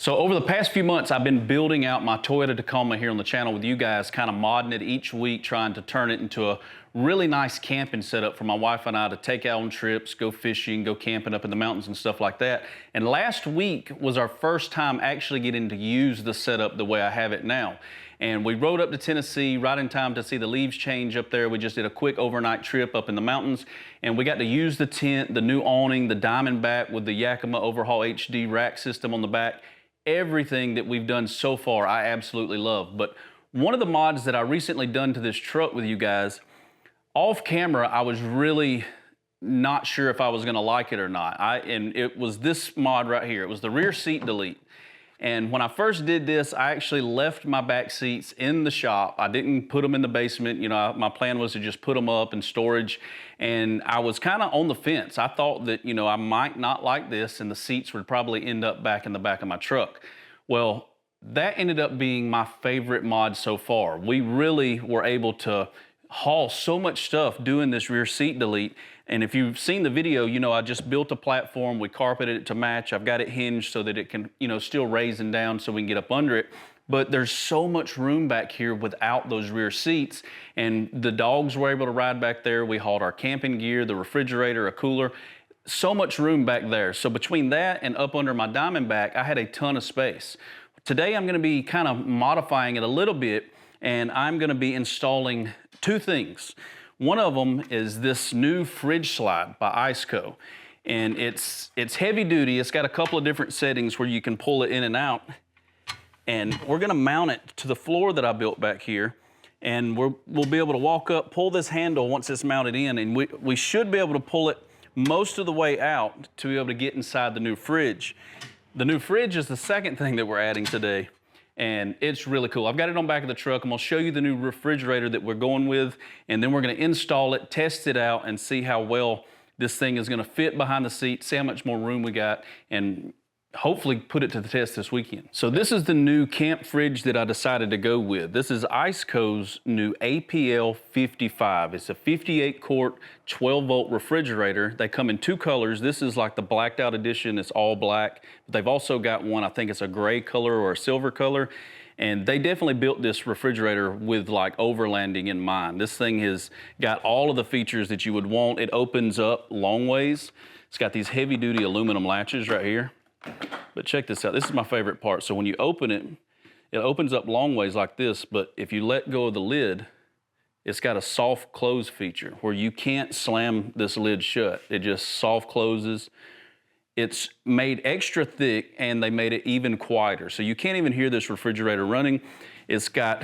So over the past few months, I've been building out my Toyota Tacoma here on the channel with you guys, kind of modding it each week, trying to turn it into a really nice camping setup for my wife and I to take out on trips, go fishing, go camping up in the mountains and stuff like that. And last week was our first time actually getting to use the setup the way I have it now. And we rode up to Tennessee right in time to see the leaves change up there. We just did a quick overnight trip up in the mountains, and we got to use the tent, the new awning, the Diamondback with the Yakima Overhaul HD rack system on the back. Everything that we've done so far, I absolutely love. But one of the mods that I recently done to this truck with you guys, off camera, I was really not sure if I was gonna like it or not. And it was this mod right here. It was the rear seat delete. And when I first did this, I actually left my back seats in the shop. I didn't put them in the basement. You know, my plan was to just put them up in storage. And I was kind of on the fence. I thought that, you know, I might not like this and the seats would probably end up back in the back of my truck. Well, that ended up being my favorite mod so far. We really were able to haul so much stuff doing this rear seat delete. And if you've seen the video, you know, I just built a platform, we carpeted it to match. I've got it hinged so that it can, you know, still raise and down so we can get up under it. But there's so much room back here without those rear seats. And the dogs were able to ride back there. We hauled our camping gear, the refrigerator, a cooler, so much room back there. So between that and up under my Diamondback, I had a ton of space. Today, I'm gonna be kind of modifying it a little bit, and I'm gonna be installing two things. One of them is this new fridge slide by ICECO. And it's heavy duty. It's got a couple of different settings where you can pull it in and out. And we're gonna mount it to the floor that I built back here. And we'll be able to walk up, pull this handle once it's mounted in, and we should be able to pull it most of the way out to be able to get inside the new fridge. The new fridge is the second thing that we're adding today. And it's really cool. I've got it on back of the truck. I'm gonna show you the new refrigerator that we're going with, and then we're gonna install it, test it out, and see how well this thing is gonna fit behind the seat, see how much more room we got, and hopefully put it to the test this weekend. So this is the new camp fridge that I decided to go with. This is ICECO's new APL55. It's a 58 quart, 12 volt refrigerator. They come in two colors. This is like the blacked out edition. It's all black. But they've also got one, I think it's a gray color or a silver color. And they definitely built this refrigerator with like overlanding in mind. This thing has got all of the features that you would want. It opens up long ways. It's got these heavy duty aluminum latches right here. But check this out, this is my favorite part. So when you open it, it opens up long ways like this, but if you let go of the lid, it's got a soft close feature where you can't slam this lid shut. It just soft closes. It's made extra thick and they made it even quieter. So you can't even hear this refrigerator running. It's got,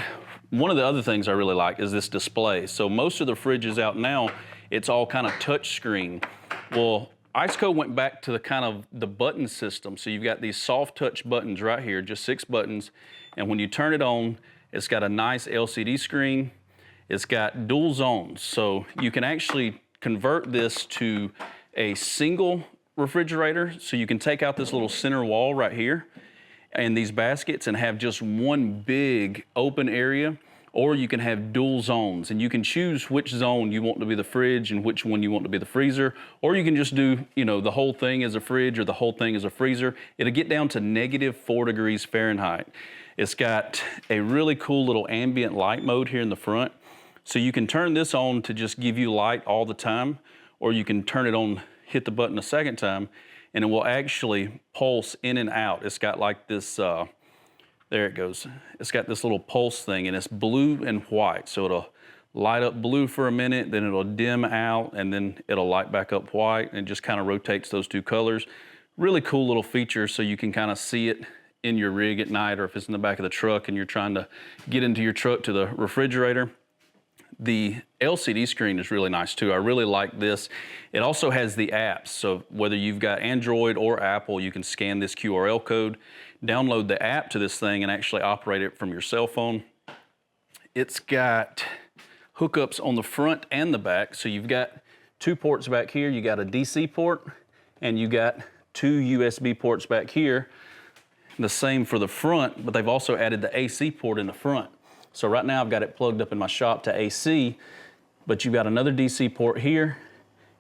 one of the other things I really like is this display. So most of the fridges out now, it's all kind of touch screen. Well, ICECO went back to the kind of the button system. So you've got these soft touch buttons right here, just 6 buttons. And when you turn it on, it's got a nice LCD screen. It's got dual zones. So you can actually convert this to a single refrigerator. So you can take out this little center wall right here and these baskets and have just one big open area. Or you can have dual zones, and you can choose which zone you want to be the fridge and which one you want to be the freezer. Or you can just do, you know, the whole thing as a fridge or the whole thing as a freezer. It'll get down to -4 degrees Fahrenheit. It's got a really cool little ambient light mode here in the front. So you can turn this on to just give you light all the time, or you can turn it on, hit the button a second time, and it will actually pulse in and out. It's got like this, there it goes. It's got this little pulse thing, and it's blue and white. So it'll light up blue for a minute, then it'll dim out, and then it'll light back up white, and it just kind of rotates those two colors. Really cool little feature, so you can kind of see it in your rig at night, or if it's in the back of the truck and you're trying to get into your truck to the refrigerator. The LCD screen is really nice too. I really like this. It also has the apps. So whether you've got Android or Apple, you can scan this QRL code, download the app to this thing and actually operate it from your cell phone. It's got hookups on the front and the back. So you've got 2 ports back here. You got a DC port and you got 2 USB ports back here. The same for the front, but they've also added the AC port in the front. So right now I've got it plugged up in my shop to AC, but you've got another DC port here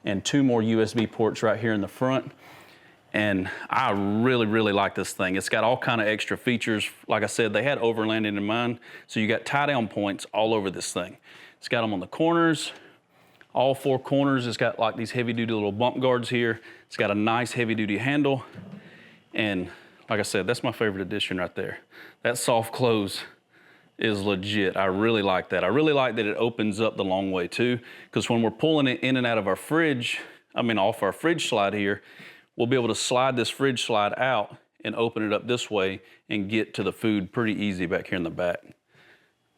and 2 more USB ports right here in the front. And I really, really like this thing. It's got all kind of extra features. Like I said, they had overlanding in mind. So you got tie down points all over this thing. It's got them on the corners, all 4 corners. It's got like these heavy duty little bump guards here. It's got a nice heavy duty handle. And like I said, that's my favorite addition right there. That soft close is legit. I really like that. I really like that it opens up the long way too, because when we're pulling it in and out of our fridge, off our fridge slide here, we'll be able to slide this fridge slide out and open it up this way and get to the food pretty easy back here in the back.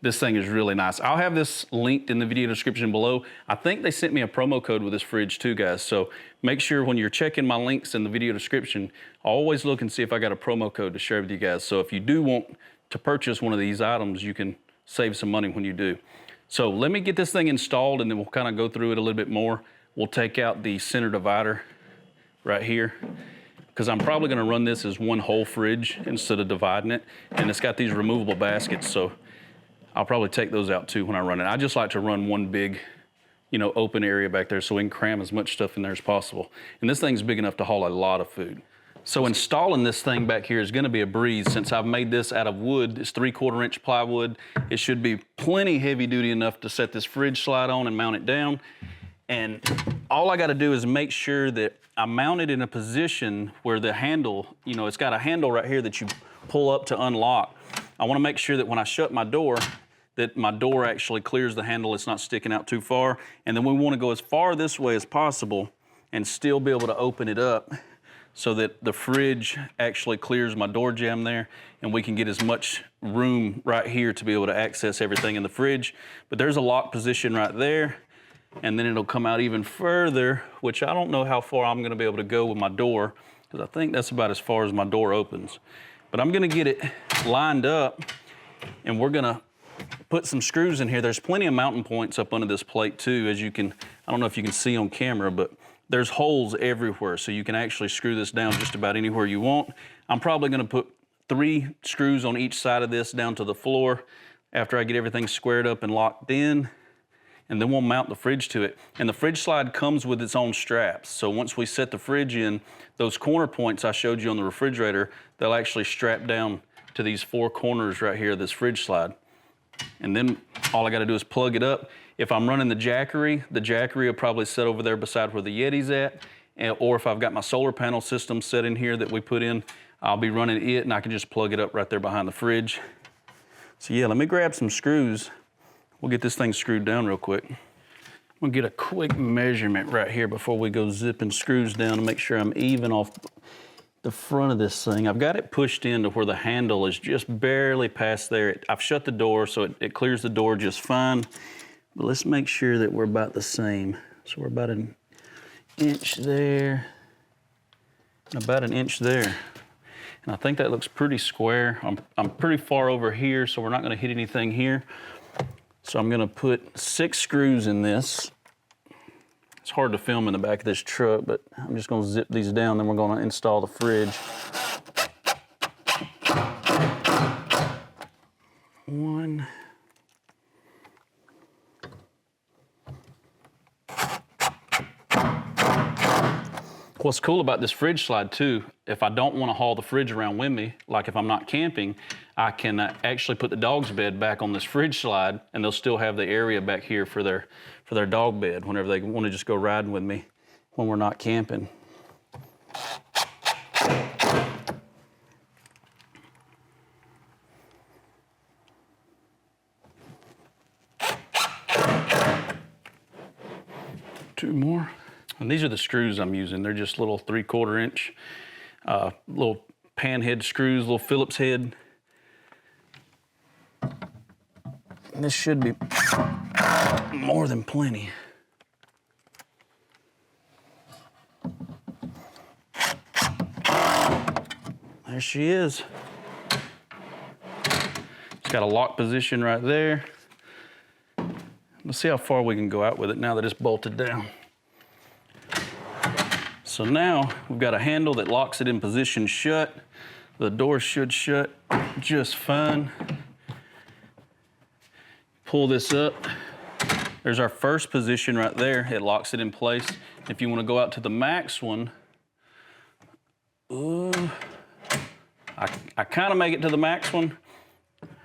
This thing is really nice. I'll have this linked in the video description below. I think they sent me a promo code with this fridge too, guys. So make sure when you're checking my links in the video description, always look and see if I got a promo code to share with you guys. So if you do want to purchase one of these items, you can save some money when you do. So let me get this thing installed and then we'll kind of go through it a little bit more. We'll take out the center divider right here, because I'm probably gonna run this as one whole fridge instead of dividing it. And it's got these removable baskets, so I'll probably take those out too when I run it. I just like to run one big, open area back there so we can cram as much stuff in there as possible. And this thing's big enough to haul a lot of food. So installing this thing back here is gonna be a breeze. Since I've made this out of wood, it's 3/4 inch plywood. It should be plenty heavy duty enough to set this fridge slide on and mount it down. And all I gotta do is make sure that I mount it in a position where the handle, it's got a handle right here that you pull up to unlock. I wanna make sure that when I shut my door, that my door actually clears the handle, it's not sticking out too far. And then we wanna go as far this way as possible and still be able to open it up so that the fridge actually clears my door jamb there and we can get as much room right here to be able to access everything in the fridge. But there's a lock position right there. And then it'll come out even further, which I don't know how far I'm gonna be able to go with my door, because I think that's about as far as my door opens. But I'm gonna get it lined up and we're gonna put some screws in here. There's plenty of mounting points up under this plate too, as you can, I don't know if you can see on camera, but there's holes everywhere. So you can actually screw this down just about anywhere you want. I'm probably gonna put 3 screws on each side of this down to the floor after I get everything squared up and locked in. And then we'll mount the fridge to it. And the fridge slide comes with its own straps. So once we set the fridge in, those corner points I showed you on the refrigerator, they'll actually strap down to these 4 corners right here of this fridge slide. And then all I gotta do is plug it up. If I'm running the jackery will probably sit over there beside where the Yeti's at. Or if I've got my solar panel system set in here that we put in, I'll be running it and I can just plug it up right there behind the fridge. So yeah, let me grab some screws. We'll get this thing screwed down real quick. I'm gonna get a quick measurement right here before we go zipping screws down to make sure I'm even off the front of this thing. I've got it pushed in to where the handle is just barely past there. I've shut the door so it clears the door just fine. But let's make sure that we're about the same. So we're about an inch there, and about an inch there. And I think that looks pretty square. I'm pretty far over here, so we're not gonna hit anything here. So I'm gonna put 6 screws in this. It's hard to film in the back of this truck, but I'm just gonna zip these down, then we're gonna install the fridge. 1. What's cool about this fridge slide too, if I don't want to haul the fridge around with me, like if I'm not camping, I can actually put the dog's bed back on this fridge slide and they'll still have the area back here for their dog bed whenever they want to just go riding with me when we're not camping. Two more. And these are the screws I'm using. They're just little 3/4 inch, little pan head screws, little Phillips head. And this should be more than plenty. There she is. It's got a lock position right there. Let's see how far we can go out with it now that it's bolted down. So now we've got a handle that locks it in position shut. The door should shut just fine. Pull this up. There's our first position right there. It locks it in place. If you want to go out to the max one, I kind of make it to the max one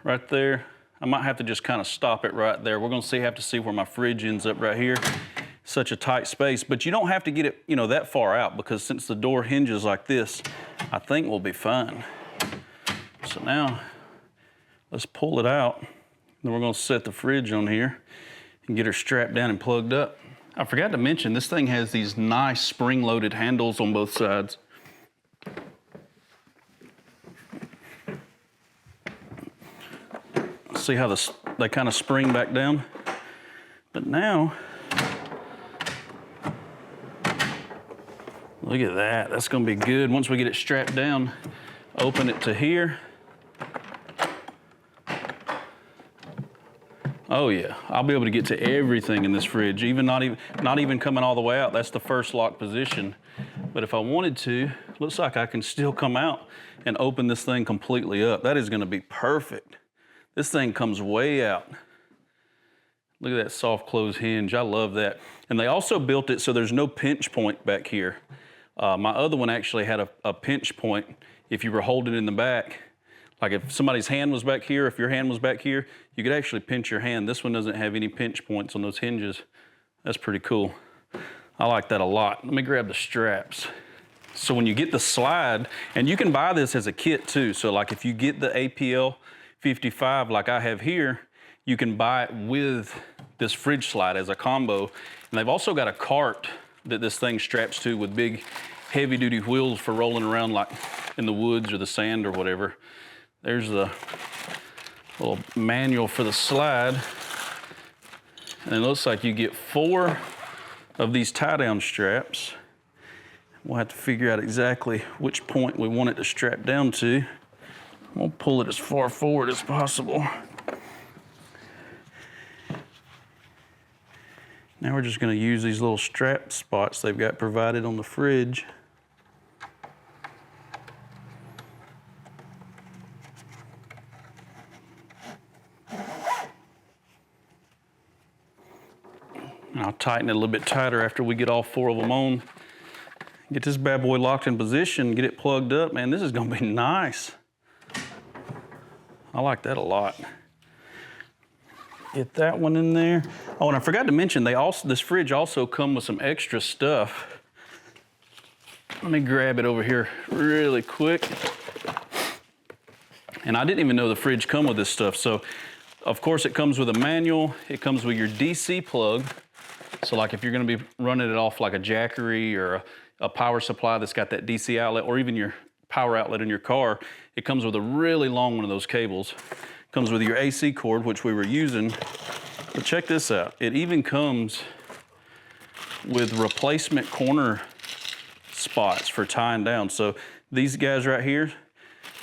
right there. I might have to just kind of stop it right there. We're gonna have to see where my fridge ends up right here. Such a tight space, but you don't have to get it, you know, that far out, because since the door hinges like this, I think we'll be fine. So now, let's pull it out. Then we're gonna set the fridge on here and get her strapped down and plugged up. I forgot to mention, this thing has these nice spring-loaded handles on both sides. See how they kind of spring back down? But now, look at that, that's gonna be good. Once we get it strapped down, open it to here. Oh yeah, I'll be able to get to everything in this fridge, not even coming all the way out. That's the first lock position. But if I wanted to, looks like I can still come out and open this thing completely up. That is gonna be perfect. This thing comes way out. Look at that soft close hinge, I love that. And they also built it so there's no pinch point back here. My other one actually had a pinch point if you were holding it in the back. Like if somebody's hand was back here, if your hand was back here, you could actually pinch your hand. This one doesn't have any pinch points on those hinges. That's pretty cool. I like that a lot. Let me grab the straps. So when you get the slide, and you can buy this as a kit too. So like if you get the APL55 like I have here, you can buy it with this fridge slide as a combo. And they've also got a cart that this thing straps to with big heavy duty wheels for rolling around like in the woods or the sand or whatever. There's the little manual for the slide. And it looks like you get 4 of these tie-down straps. We'll have to figure out exactly which point we want it to strap down to. We'll pull it as far forward as possible. Now we're just gonna use these little strap spots they've got provided on the fridge. And I'll tighten it a little bit tighter after we get all 4 of them on. Get this bad boy locked in position, get it plugged up. Man, this is gonna be nice. I like that a lot. Get that one in there. Oh, and I forgot to mention, this fridge also comes with some extra stuff. Let me grab it over here really quick. And I didn't even know the fridge come with this stuff. So, of course, it comes with a manual. It comes with your DC plug. So like if you're gonna be running it off like a Jackery or a power supply that's got that DC outlet, or even your power outlet in your car, it comes with a really long one of those cables. Comes with your AC cord, which we were using. But check this out. It even comes with replacement corner spots for tying down. So these guys right here,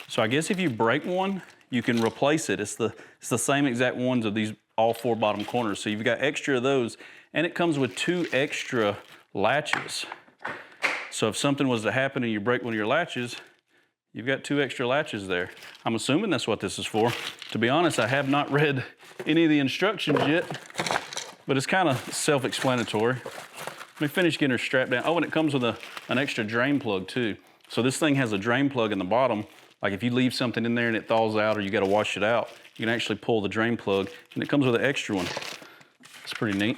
so I guess if you break one, you can replace it. It's the same exact ones of these all 4 bottom corners. So you've got extra of those, and it comes with 2 extra latches. So if something was to happen and you break one of your latches, you've got 2 extra latches there. I'm assuming that's what this is for. To be honest, I have not read any of the instructions yet, but it's kind of self-explanatory. Let me finish getting her strapped down. Oh, and it comes with an extra drain plug too. So this thing has a drain plug in the bottom. Like if you leave something in there and it thaws out or you gotta wash it out, you can actually pull the drain plug, and it comes with an extra one. It's pretty neat.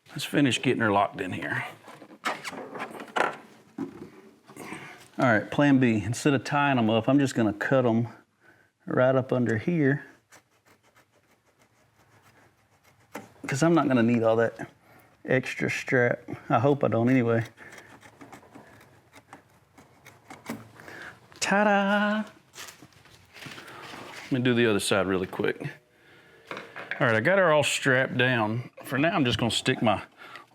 Let's finish getting her locked in here. All right, plan B. Instead of tying them up, I'm just gonna cut them right up under here, because I'm not gonna need all that extra strap. I hope I don't anyway. Ta-da! Let me do the other side really quick. All right, I got her all strapped down. For now, I'm just gonna stick my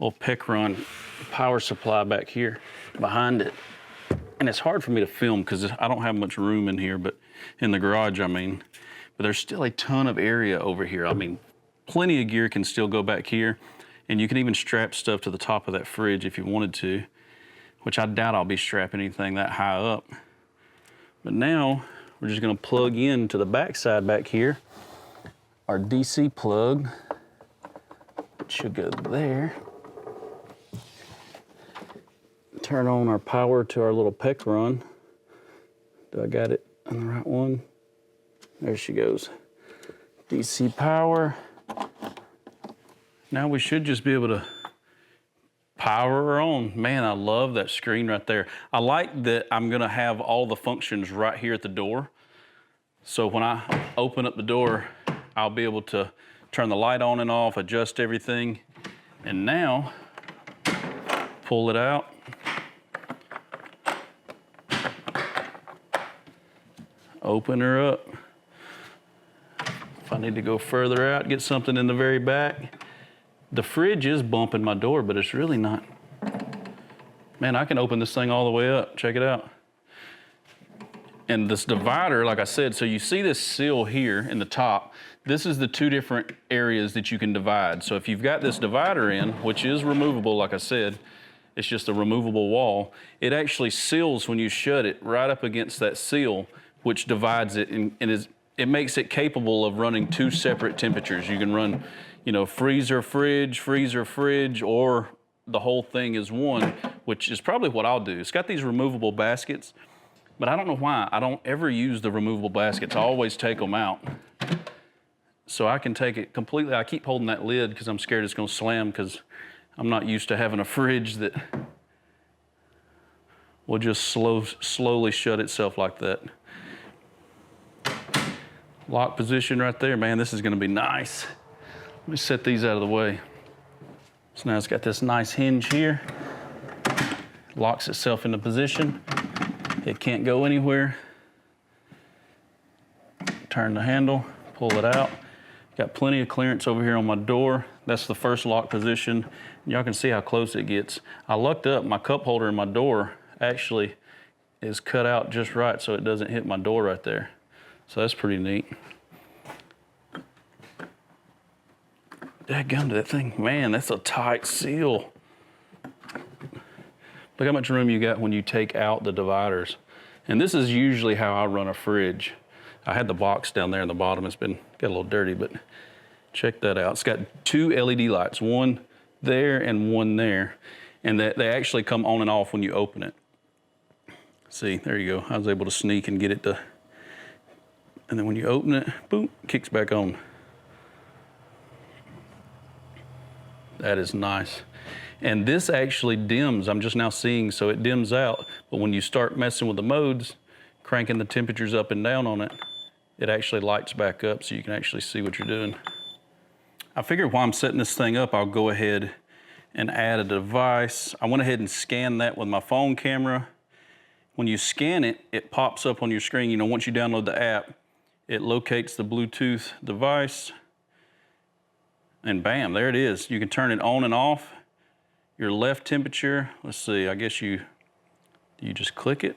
little Pecron power supply back here behind it. And it's hard for me to film because I don't have much room in here, but in the garage, I mean. But there's still a ton of area over here. I mean, plenty of gear can still go back here, and you can even strap stuff to the top of that fridge if you wanted to, which I doubt I'll be strapping anything that high up. But now, we're just gonna plug in to the back side back here, our DC plug, which should go there. Turn on our power to our little Pecron. Do I got it on the right one? There she goes. DC power. Now we should just be able to power her on. Man, I love that screen right there. I like that I'm gonna have all the functions right here at the door. So when I open up the door, I'll be able to turn the light on and off, adjust everything. And now, pull it out. Open her up. If I need to go further out, get something in the very back. The fridge is bumping my door, but it's really not. Man, I can open this thing all the way up. Check it out. And this divider, like I said, so you see this seal here in the top. This is the two different areas that you can divide. So if you've got this divider in, which is removable, like I said, it's just a removable wall, it actually seals when you shut it right up against that seal, which divides it and it makes it capable of running two separate temperatures. You can run, you know, freezer, fridge, or the whole thing is one, which is probably what I'll do. It's got these removable baskets, but I don't know why. I don't ever use the removable baskets. I always take them out. So I can take it completely. I keep holding that lid because I'm scared it's gonna slam because I'm not used to having a fridge that will just slowly shut itself like that. Lock position right there, man, this is gonna be nice. Let me set these out of the way. So now it's got this nice hinge here. Locks itself into position. It can't go anywhere. Turn the handle, pull it out. Got plenty of clearance over here on my door. That's the first lock position. Y'all can see how close it gets. I lucked up, my cup holder in my door actually is cut out just right so it doesn't hit my door right there. So that's pretty neat. Dadgum to that thing. Man, that's a tight seal. Look how much room you got when you take out the dividers. And this is usually how I run a fridge. I had the box down there in the bottom. It's got a little dirty, but check that out. It's got two LED lights, one there and one there. And they actually come on and off when you open it. See, there you go. I was able to sneak and get it to, and then when you open it, boom, kicks back on. That is nice. And this actually dims, I'm just now seeing, so it dims out. But when you start messing with the modes, cranking the temperatures up and down on it, it actually lights back up so you can actually see what you're doing. I figured while I'm setting this thing up, I'll go ahead and add a device. I went ahead and scanned that with my phone camera. When you scan it, it pops up on your screen. You know, once you download the app, it locates the Bluetooth device, and bam, there it is. You can turn it on and off. Your left temperature, let's see, I guess you just click it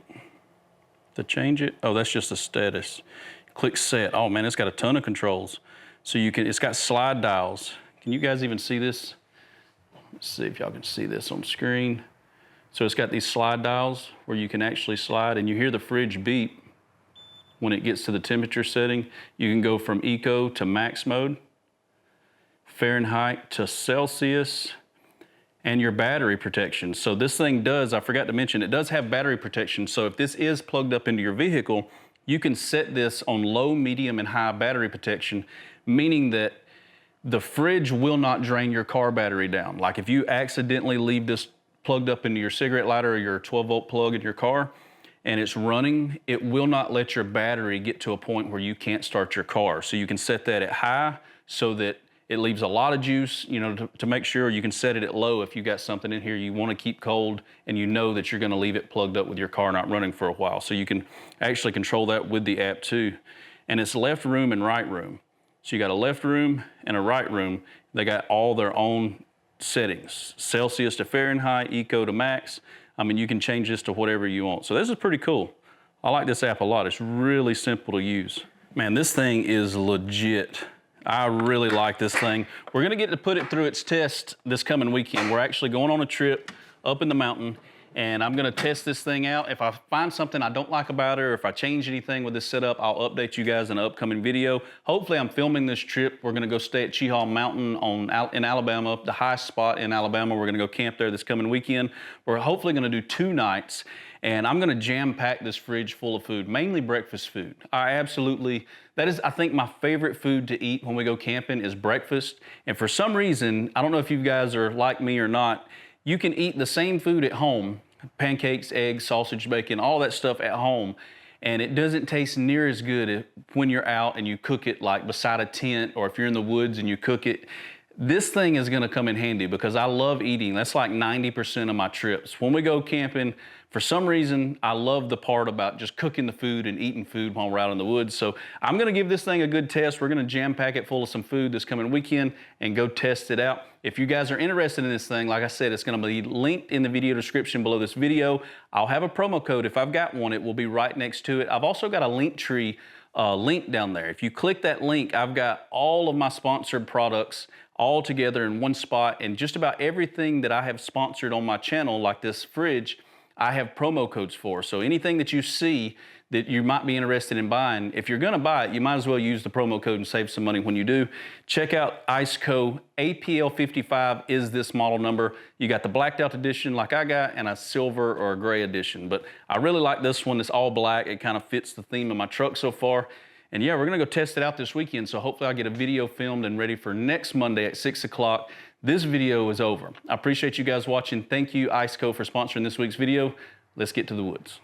to change it. Oh, that's just a status. Click set. Oh man, it's got a ton of controls. So it's got slide dials. Can you guys even see this? Let's see if y'all can see this on screen. So it's got these slide dials where you can actually slide, and you hear the fridge beep when it gets to the temperature setting. You can go from eco to max mode, Fahrenheit to Celsius, and your battery protection. So this thing does, I forgot to mention, it does have battery protection. So if this is plugged up into your vehicle, you can set this on low, medium, and high battery protection, meaning that the fridge will not drain your car battery down. Like if you accidentally leave this plugged up into your cigarette lighter or your 12-volt plug in your car and it's running, it will not let your battery get to a point where you can't start your car. So you can set that at high so that it leaves a lot of juice, you know, to make sure. You can set it at low if you got something in here you want to keep cold and you know that you're going to leave it plugged up with your car not running for a while. So you can actually control that with the app too. And it's left room and right room. So you got a left room and a right room. They got all their own settings, Celsius to Fahrenheit, eco to max. I mean, you can change this to whatever you want. So this is pretty cool. I like this app a lot. It's really simple to use. Man, this thing is legit. I really like this thing. We're gonna get to put it through its test this coming weekend. We're actually going on a trip up in the mountain, and I'm gonna test this thing out. If I find something I don't like about it, or if I change anything with this setup, I'll update you guys in an upcoming video. Hopefully I'm filming this trip. We're gonna go stay at Cheahaw Mountain in Alabama, the highest spot in Alabama. We're gonna go camp there this coming weekend. We're hopefully gonna do 2 nights. and I'm gonna jam pack this fridge full of food, mainly breakfast food. That is, I think, my favorite food to eat when we go camping is breakfast. And for some reason, I don't know if you guys are like me or not, you can eat the same food at home, pancakes, eggs, sausage, bacon, all that stuff at home, and it doesn't taste near as good when you're out and you cook it like beside a tent, or if you're in the woods and you cook it. This thing is gonna come in handy because I love eating. That's like 90% of my trips. When we go camping, for some reason, I love the part about just cooking the food and eating food while we're out in the woods. So I'm gonna give this thing a good test. We're gonna jam pack it full of some food this coming weekend and go test it out. If you guys are interested in this thing, like I said, it's gonna be linked in the video description below this video. I'll have a promo code. If I've got one, it will be right next to it. I've also got a Linktree link down there. If you click that link, I've got all of my sponsored products all together in one spot, and just about everything that I have sponsored on my channel, like this fridge, I have promo codes for. So anything that you see that you might be interested in buying, if you're gonna buy it, you might as well use the promo code and save some money when you do. Check out ICECO APL55 is this model number. You got the blacked out edition like I got, and a silver or a gray edition. But I really like this one. It's all black. It kind of fits the theme of my truck so far. And yeah, we're gonna go test it out this weekend, so hopefully I'll get a video filmed and ready for next Monday at 6 o'clock. This video is over. I appreciate you guys watching. Thank you, ICECO, for sponsoring this week's video. Let's get to the woods.